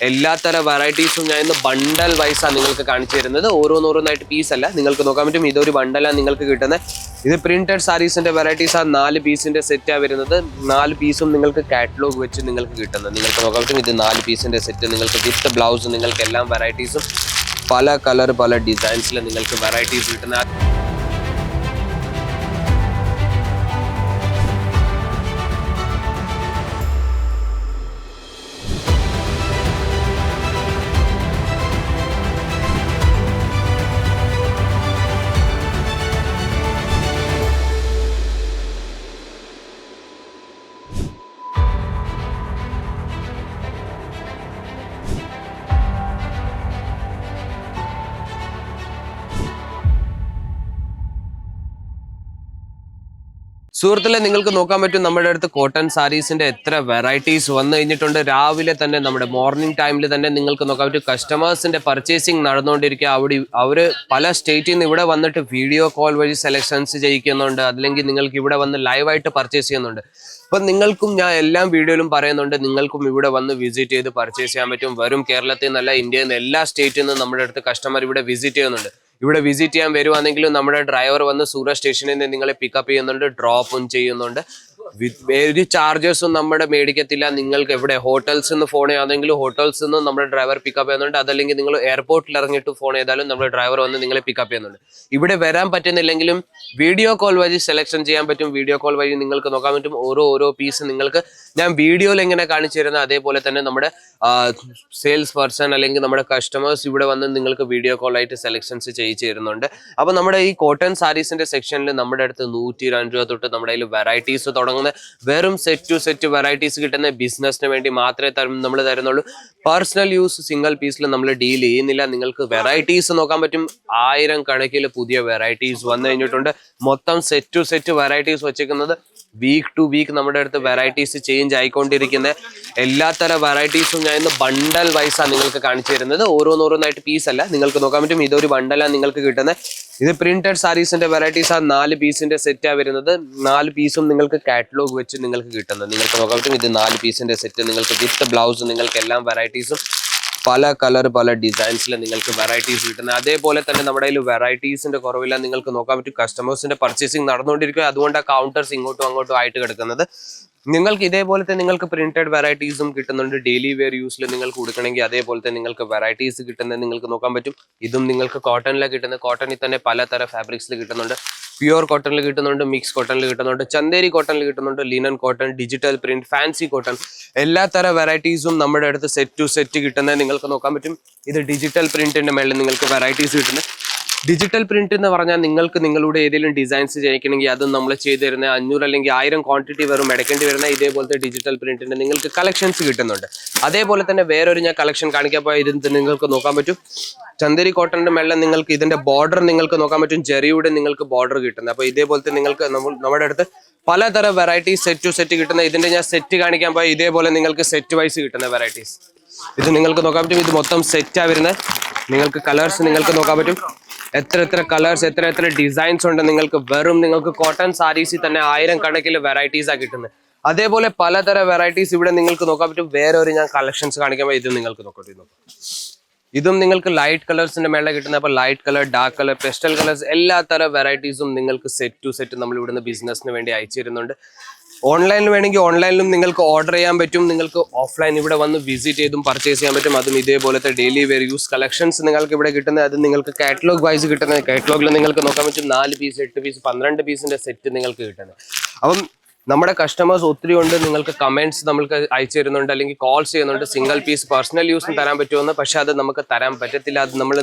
എല്ലാ തരം വെറൈറ്റീസും ഞാൻ ഇന്ന് ബണ്ടൽ വൈസാണ് നിങ്ങൾക്ക് കാണിച്ചു തരുന്നത്. ഓരോന്നോരോന്നായിട്ട് പീസ് അല്ല, നിങ്ങൾക്ക് നോക്കാൻ പറ്റും. ഇതൊരു ബണ്ടലാണ് നിങ്ങൾക്ക് കിട്ടുന്നത്. ഇത് പ്രിന്റഡ് സാരീസിന്റെ വെറൈറ്റീസ് ആണ്. 4 പീസിന്റെ സെറ്റാണ് വരുന്നത്. 4 പീസും നിങ്ങൾക്ക് കാറ്റലോഗ് വെച്ച് നിങ്ങൾക്ക് കിട്ടുന്നത്. നിങ്ങൾക്ക് നോക്കാൻ പറ്റും. ഇത് 4 പീസിന്റെ സെറ്റ് നിങ്ങൾക്ക് വിത്ത് ബ്ലൗസ്, നിങ്ങൾക്ക് എല്ലാം വെറൈറ്റീസും പല കളർ പല ഡിസൈൻസിൽ നിങ്ങൾക്ക് വെറൈറ്റീസ് കിട്ടുന്ന. സുഹൃത്തുക്കളെ, നിങ്ങൾക്ക് നോക്കാൻ പറ്റും നമ്മുടെ അടുത്ത് കോട്ടൺ സാരീസിന്റെ എത്ര വെറൈറ്റീസ് വന്നു കഴിഞ്ഞിട്ടുണ്ട്. രാവിലെ തന്നെ നമ്മുടെ മോർണിംഗ് ടൈമിൽ തന്നെ നിങ്ങൾക്ക് നോക്കാൻ പറ്റും കസ്റ്റമേഴ്സിന്റെ പർച്ചേസിങ് നടന്നുകൊണ്ടിരിക്കുക. അവര് പല സ്റ്റേറ്റിൽ നിന്ന് ഇവിടെ വന്നിട്ട് വീഡിയോ കോൾ വഴി സെലക്ഷൻസ് ചെയ്യിക്കുന്നുണ്ട്, അല്ലെങ്കിൽ നിങ്ങൾക്ക് ഇവിടെ വന്ന് ലൈവായിട്ട് പർച്ചേസ് ചെയ്യുന്നുണ്ട്. അപ്പം നിങ്ങൾക്കും ഞാൻ എല്ലാ വീഡിയോയിലും പറയുന്നുണ്ട്, നിങ്ങൾക്കും ഇവിടെ വന്ന് വിസിറ്റ് ചെയ്ത് പർച്ചേസ് ചെയ്യാൻ പറ്റും. വരും കേരളത്തിൽ നിന്നല്ല, ഇന്ത്യയിൽ നിന്ന് എല്ലാ സ്റ്റേറ്റിൽ നിന്നും നമ്മുടെ അടുത്ത് കസ്റ്റമർ ഇവിടെ വിസിറ്റ് ചെയ്യുന്നുണ്ട്. ഇവിടെ വിസിറ്റ് ചെയ്യാൻ വരുവാണെങ്കിലും നമ്മുടെ ഡ്രൈവർ വന്ന് സൂറത്ത് സ്റ്റേഷനിൽ നിന്ന് നിങ്ങളെ പിക്കപ്പ് ചെയ്യുന്നുണ്ട്, ഡ്രോപ്പും ചെയ്യുന്നുണ്ട്. ഒരു ചാർജസും നമ്മുടെ മേടിക്കത്തില്ല. നിങ്ങൾക്ക് എവിടെ ഹോട്ടൽസിൽ നിന്ന് ഫോൺ ചെയ്യാന്നെങ്കിലും ഹോട്ടൽസിൽ നിന്ന് നമ്മുടെ ഡ്രൈവർ പിക്കപ്പ് ചെയ്യുന്നുണ്ട്. അതല്ലെങ്കിൽ നിങ്ങൾ എയർപോർട്ടിൽ ഇറങ്ങിയിട്ട് ഫോൺ ചെയ്താലും നമ്മുടെ ഡ്രൈവർ വന്ന് നിങ്ങളെ പിക്കപ്പ് ചെയ്യുന്നുണ്ട്. ഇവിടെ വരാൻ പറ്റുന്നില്ലെങ്കിലും വീഡിയോ കോൾ വഴി സെലക്ഷൻ ചെയ്യാൻ പറ്റും. വീഡിയോ കോൾ വഴി നിങ്ങൾക്ക് നോക്കാൻ പറ്റും. ഓരോ പീസ് നിങ്ങൾക്ക് ഞാൻ വീഡിയോയിൽ എങ്ങനെ കാണിച്ചു തരുന്നത് അതേപോലെ തന്നെ നമ്മുടെ സെയിൽസ് പേഴ്സൺ അല്ലെങ്കിൽ നമ്മുടെ കസ്റ്റമേഴ്സ് ഇവിടെ വന്ന് നിങ്ങൾക്ക് വീഡിയോ കോൾ ആയിട്ട് സെലക്ഷൻസ് ചെയ്യിച്ചു തരുന്നുണ്ട്. അപ്പോൾ നമ്മുടെ ഈ കോട്ടൺ സാരീസിന്റെ സെക്ഷനിൽ നമ്മുടെ അടുത്ത് 102 രൂപ തൊട്ട് നമ്മുടെ കയ്യിൽ വെറൈറ്റീസ് തുടങ്ങുന്നത്. വെറും സെറ്റ് വെറൈറ്റീസ് കിട്ടുന്ന ബിസിനസിന് വേണ്ടി മാത്രമേ നമ്മൾ തരുന്നുള്ളൂ. പേഴ്സണൽ യൂസ് സിംഗിൾ പീസിൽ നമ്മൾ ഡീൽ ചെയ്യുന്നില്ല. നിങ്ങൾക്ക് വെറൈറ്റീസ് നോക്കാൻ പറ്റും. 1000 കണക്കിൽ പുതിയ വെറൈറ്റീസ് വന്നു കഴിഞ്ഞിട്ടുണ്ട്. മൊത്തം സെറ്റ് വെറൈറ്റീസ് വെച്ചേക്കുന്നത് വീക്ക് ടു വീക്ക് നമ്മുടെ അടുത്ത് വെറൈറ്റീസ് ചേഞ്ച് ആയിക്കൊണ്ടിരിക്കുന്നത്. എല്ലാ തരം വെറൈറ്റീസും ഞാൻ ഇന്ന് ബണ്ടൽ വൈസാണ് നിങ്ങൾക്ക് കാണിച്ചു തരുന്നത്. ഓരോന്നോരോന്നായിട്ട് പീസ് അല്ല, നിങ്ങൾക്ക് നോക്കാൻ പറ്റും. ഇതൊരു ബണ്ടലാണ് നിങ്ങൾക്ക് കിട്ടുന്നത്. ഇത് പ്രിന്റഡ് സാരീസിന്റെ വെറൈറ്റീസ് ആണ്. 4 പീസിന്റെ സെറ്റാണ് വരുന്നത്. 4 പീസും നിങ്ങൾക്ക് കാറ്റലോഗ് വെച്ച് നിങ്ങൾക്ക് കിട്ടുന്നത്. നിങ്ങൾക്ക് നോക്കാൻ പറ്റും. ഇത് 4 പീസിന്റെ സെറ്റ് നിങ്ങൾക്ക് വിത്ത് ബ്ലൗസ്, നിങ്ങൾക്ക് എല്ലാം വെറൈറ്റീസും പല കളർ പല ഡിസൈൻസിൽ നിങ്ങൾക്ക് വെറൈറ്റീസ് കിട്ടുന്നത്. അതേപോലെ തന്നെ നമ്മുടെ കയ്യിൽ വെറൈറ്റീസിന്റെ കുറവില്ല. നിങ്ങൾക്ക് നോക്കാൻ പറ്റും. കസ്റ്റമേഴ്സിന്റെ പർച്ചേസിങ് നടന്നുകൊണ്ടിരിക്കുക. അതുകൊണ്ടാണ് കൗണ്ടേഴ്സ് ഇങ്ങോട്ടും അങ്ങോട്ടും ആയിട്ട് കിടക്കുന്നത്. നിങ്ങൾക്ക് ഇതേപോലത്തെ നിങ്ങൾക്ക് പ്രിന്റഡ് വെറൈറ്റീസും കിട്ടുന്നുണ്ട്. ഡെയിലി വെയർ യൂസിൽ നിങ്ങൾക്ക് കൊടുക്കണമെങ്കിൽ അതേപോലത്തെ നിങ്ങൾക്ക് വെറൈറ്റീസ് കിട്ടുന്നത് നിങ്ങൾക്ക് നോക്കാൻ പറ്റും. ഇതും നിങ്ങൾക്ക് കോട്ടണിലാണ് കിട്ടുന്നത്. കോട്ടണിൽ തന്നെ പലതരം ഫാബ്രിക്സിൽ കിട്ടുന്നുണ്ട്. പ്യുവർ കോട്ടണിൽ കിട്ടുന്നുണ്ട്, മിക്സ് കോട്ടണിൽ കിട്ടുന്നുണ്ട്, ചന്തേരി കോട്ടണിൽ കിട്ടുന്നുണ്ട്, linen cotton, digital print, fancy cotton, എല്ലാ തരം വെറൈറ്റീസും നമ്മുടെ അടുത്ത് സെറ്റ് കിട്ടുന്നത് നിങ്ങൾക്ക് നോക്കാൻ പറ്റും. ഇത് ഡിജിറ്റൽ പ്രിന്റിന്റെ മേളിൽ നിങ്ങൾക്ക് വെറൈറ്റീസ് കിട്ടുന്നത്. ഡിജിറ്റൽ പ്രിന്റ് എന്ന് പറഞ്ഞാൽ നിങ്ങൾക്ക് നിങ്ങളുടെ ഏതെങ്കിലും ഡിസൈൻസ് ചെയ്യിക്കണമെങ്കിൽ അതും നമ്മൾ ചെയ്തു തരുന്ന 500 അല്ലെങ്കിൽ 1000 ക്വാണ്ടിറ്റി വെറും എടുക്കേണ്ടി വരുന്ന ഇതേപോലത്തെ ഡിജിറ്റൽ പ്രിന്റിന്റെ നിങ്ങൾക്ക് കളക്ഷൻസ് കിട്ടുന്നുണ്ട്. അതേപോലെ തന്നെ വേറൊരു ഞാൻ കളക്ഷൻ കാണിക്കാൻ പോയ ഇത് നിങ്ങൾക്ക് നോക്കാൻ പറ്റും. ചന്ദേരി കോട്ടണിന്റെ മേളിൽ നിങ്ങൾക്ക് ഇതിന്റെ ബോർഡർ നിങ്ങൾക്ക് നോക്കാൻ പറ്റും. ജെറിയുടെ നിങ്ങൾക്ക് ബോർഡർ കിട്ടുന്നത്. അപ്പോൾ ഇതേപോലത്തെ നിങ്ങൾക്ക് നമ്മുടെ അടുത്ത് പലതരം വെറൈറ്റീസ് സെറ്റ് കിട്ടുന്ന. ഇതിന്റെ ഞാൻ സെറ്റ് കാണിക്കാൻ പോയ ഇതേപോലെ നിങ്ങൾക്ക് സെറ്റ് വൈസ് കിട്ടുന്ന വെറൈറ്റീസ് ഇത് നിങ്ങൾക്ക് നോക്കാൻ പറ്റും. ഇത് മൊത്തം സെറ്റാണ് വരുന്നത്. നിങ്ങൾക്ക് കളേഴ്സ് നിങ്ങൾക്ക് നോക്കാൻ പറ്റും. എത്ര കളേഴ്സ് എത്ര ഡിസൈൻസ് ഉണ്ട്. നിങ്ങൾക്ക് കോട്ടൺ സാരീസിൽ തന്നെ 1000 കണക്കിൽ വെറൈറ്റീസാണ് കിട്ടുന്നത്. അതേപോലെ പലതരം വെറൈറ്റീസ് ഇവിടെ നിങ്ങൾക്ക് നോക്കാൻ പറ്റും. വേറെ ഞാൻ കളക്ഷൻസ് കാണിക്കുമ്പോൾ ഇത് നിങ്ങൾക്ക് നോക്കാം. ഇതും നിങ്ങൾക്ക് ലൈറ്റ് കളേഴ്സിന്റെ മേലെ കിട്ടുന്നത്. അപ്പോൾ light colour, dark colour, pestle colours എല്ലാ തരം വെറൈറ്റീസും നിങ്ങൾക്ക് സെറ്റ് നമ്മൾ ഇവിടുന്ന് ബിസിനസ്സിന് വേണ്ടി അയച്ചു തരുന്നുണ്ട്. ഓൺലൈനിൽ വേണമെങ്കിൽ ഓൺലൈനിലും നിങ്ങൾക്ക് ഓർഡർ ചെയ്യാൻ പറ്റും. നിങ്ങൾക്ക് ഓഫ്ലൈൻ ഇവിടെ വന്ന് വിസിറ്റ് ചെയ്തും പർച്ചേസ് ചെയ്യാൻ പറ്റും. അതും ഇതേപോലത്തെ ഡെയിലി വെയർ യൂസ് കളക്ഷൻസ് നിങ്ങൾക്ക് ഇവിടെ കിട്ടുന്നത്. അത് നിങ്ങൾക്ക് കാറ്റലോഗ് വൈസ് കിട്ടുന്നത്. കാറ്റലോഗിൽ നിങ്ങൾക്ക് നോക്കാൻ പറ്റും. 4 പീസ്, 8 പീസ്, 12 പീസിന്റെ സെറ്റ് നിങ്ങൾക്ക് കിട്ടുന്നത്. അപ്പം നമ്മുടെ കസ്റ്റമേഴ്സ് ഒത്തിരി ഉണ്ട്. നിങ്ങൾക്ക് കമന്റ്സ് നമ്മൾക്ക് അയച്ചു തരുന്നുണ്ട്, അല്ലെങ്കിൽ കോൾസ് ചെയ്യുന്നുണ്ട്. സിംഗിൾ പീസ് പേഴ്സണൽ യൂസും തരാൻ പറ്റുമെന്ന്. പക്ഷെ അത് നമുക്ക് തരാൻ പറ്റത്തില്ല. അത് നമ്മൾ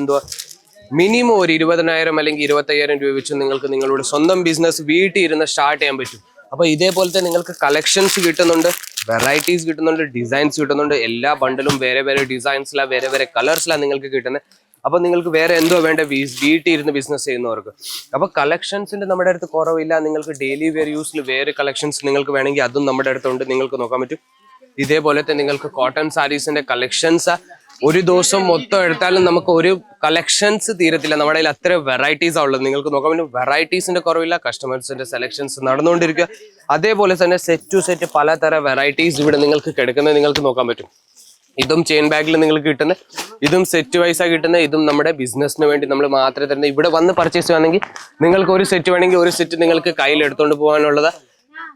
മിനിമം ഒരു 20,000 അല്ലെങ്കിൽ 25,000 രൂപ വെച്ച് നിങ്ങൾക്ക് നിങ്ങളുടെ സ്വന്തം ബിസിനസ് വീട്ടിൽ ഇരുന്ന് സ്റ്റാർട്ട് ചെയ്യാൻ പറ്റും. അപ്പോൾ ഇതേപോലത്തെ നിങ്ങൾക്ക് കളക്ഷൻസ് കിട്ടുന്നുണ്ട്, വെറൈറ്റീസ് കിട്ടുന്നുണ്ട്, ഡിസൈൻസ് കിട്ടുന്നുണ്ട്. എല്ലാ ബണ്ടിലും വേറെ ഡിസൈൻസിലാണ്, വേറെ കളേഴ്സിലാണ് നിങ്ങൾക്ക് കിട്ടുന്നത്. അപ്പോൾ നിങ്ങൾക്ക് വേറെ എന്തോ വേണ്ട വീട്ടിൽ ഇരുന്ന് ബിസിനസ് ചെയ്യുന്നവർക്ക്. അപ്പോൾ കളക്ഷൻസിന്റെ നമ്മുടെ അടുത്ത് കുറവില്ല. നിങ്ങൾക്ക് ഡെയിലി വെയർ യൂസിൽ വേറെ കളക്ഷൻസ് നിങ്ങൾക്ക് വേണമെങ്കിൽ അതും നമ്മുടെ അടുത്തുണ്ട്. നിങ്ങൾക്ക് നോക്കാൻ പറ്റും. ഇതേപോലത്തെ നിങ്ങൾക്ക് കോട്ടൺ സാരീസിന്റെ കളക്ഷൻസ് ഒരു ദിവസം മൊത്തം എടുത്താലും നമുക്ക് ഒരു കളക്ഷൻസ് തീരത്തില്ല. നമ്മുടെ കയ്യിൽ അത്ര വെറൈറ്റീസാണ് ഉള്ളത്. നിങ്ങൾക്ക് നോക്കാൻ പറ്റും. വെറൈറ്റീസിന്റെ കുറവില്ല. കസ്റ്റമേഴ്സിന്റെ സെലക്ഷൻസ് നടന്നുകൊണ്ടിരിക്കുക. അതേപോലെ തന്നെ സെറ്റ് ടു സെറ്റ് പലതരം വെറൈറ്റീസ് ഇവിടെ നിങ്ങൾക്ക് കിടക്കുന്നത് നിങ്ങൾക്ക് നോക്കാൻ പറ്റും. ഇതും ചെയിൻ ബാഗിൽ നിങ്ങൾക്ക് കിട്ടുന്ന, ഇതും സെറ്റ് വൈസാണ് കിട്ടുന്നത്. ഇതും നമ്മുടെ ബിസിനസ്സിന് വേണ്ടി നമ്മൾ മാത്രമേ തരുന്നത്. ഇവിടെ വന്ന് പർച്ചേസ് ചെയ്യുകയാണെങ്കിൽ നിങ്ങൾക്ക് ഒരു സെറ്റ് വേണമെങ്കിൽ ഒരു സെറ്റ് നിങ്ങൾക്ക് കയ്യിൽ എടുത്തുകൊണ്ട് പോകാനുള്ളത്.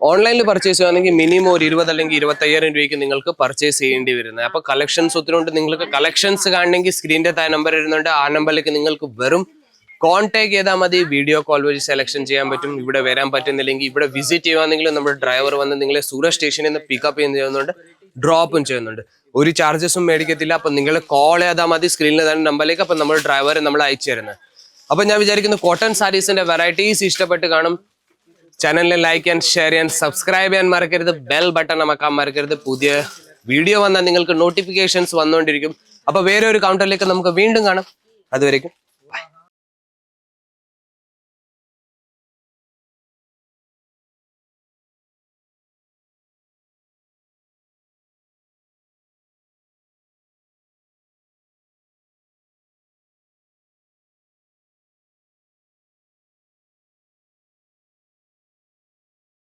ഓൺലൈനിൽ പർച്ചേസ് ചെയ്യുകയാണെങ്കിൽ മിനിമം ഒരു 20 അല്ലെങ്കിൽ 25,000 രൂപയ്ക്ക് നിങ്ങൾക്ക് പർച്ചേസ് ചെയ്യേണ്ടി വരുന്നത്. അപ്പോൾ കളക്ഷൻസ് ഒത്തിരി ഉണ്ട്. നിങ്ങൾക്ക് കളക്ഷൻസ് കാണണമെങ്കിൽ സ്ക്രീനിൻ്റെ താഴെ നമ്പർ വരുന്നുണ്ട്. ആ നമ്പറിലേക്ക് നിങ്ങൾക്ക് വെറും കോൺടാക്ട് ചെയ്താൽ മതി. വീഡിയോ കോൾ വഴി സെലക്ഷൻ ചെയ്യാൻ പറ്റും. ഇവിടെ വരാൻ പറ്റുന്നില്ലെങ്കിൽ ഇവിടെ വിസിറ്റ് ചെയ്യുകയാണെങ്കിൽ നമ്മുടെ ഡ്രൈവർ വന്ന് നിങ്ങളെ സൂരത് സ്റ്റേഷനിൽ നിന്ന് പിക്കപ്പ് ചെയ്യുന്നുണ്ട്, ഡ്രോപ്പും ചെയ്യുന്നുണ്ട്. ഒരു ചാർജസും മേടിക്കത്തില്ല. അപ്പം നിങ്ങൾ കോൾ ചെയ്താൽ മതി സ്ക്രീനിൽ തന്നെ നമ്പറിലേക്ക്. അപ്പം നമ്മൾ ഡ്രൈവർ നമ്മൾ അയച്ചു തരുന്നത്. അപ്പം ഞാൻ വിചാരിക്കുന്നു കോട്ടൺ സാരീസിന്റെ വെറൈറ്റീസ് ഇഷ്ടപ്പെട്ട് കാണും. ചാനലിനെ ലൈക്ക് ചെയ്യാൻ, ഷെയർ ചെയ്യാൻ, സബ്സ്ക്രൈബ് ചെയ്യാൻ മറക്കരുത്. ബെൽ ബട്ടൺ അമക്കാൻ മറക്കരുത്. പുതിയ വീഡിയോ വന്നാൽ നിങ്ങൾക്ക് നോട്ടിഫിക്കേഷൻസ് വന്നുകൊണ്ടിരിക്കും. അപ്പോൾ വേറെ ഒരു കൗണ്ടറിലേക്ക് നമുക്ക് വീണ്ടും കാണാം. അതുവരേക്കും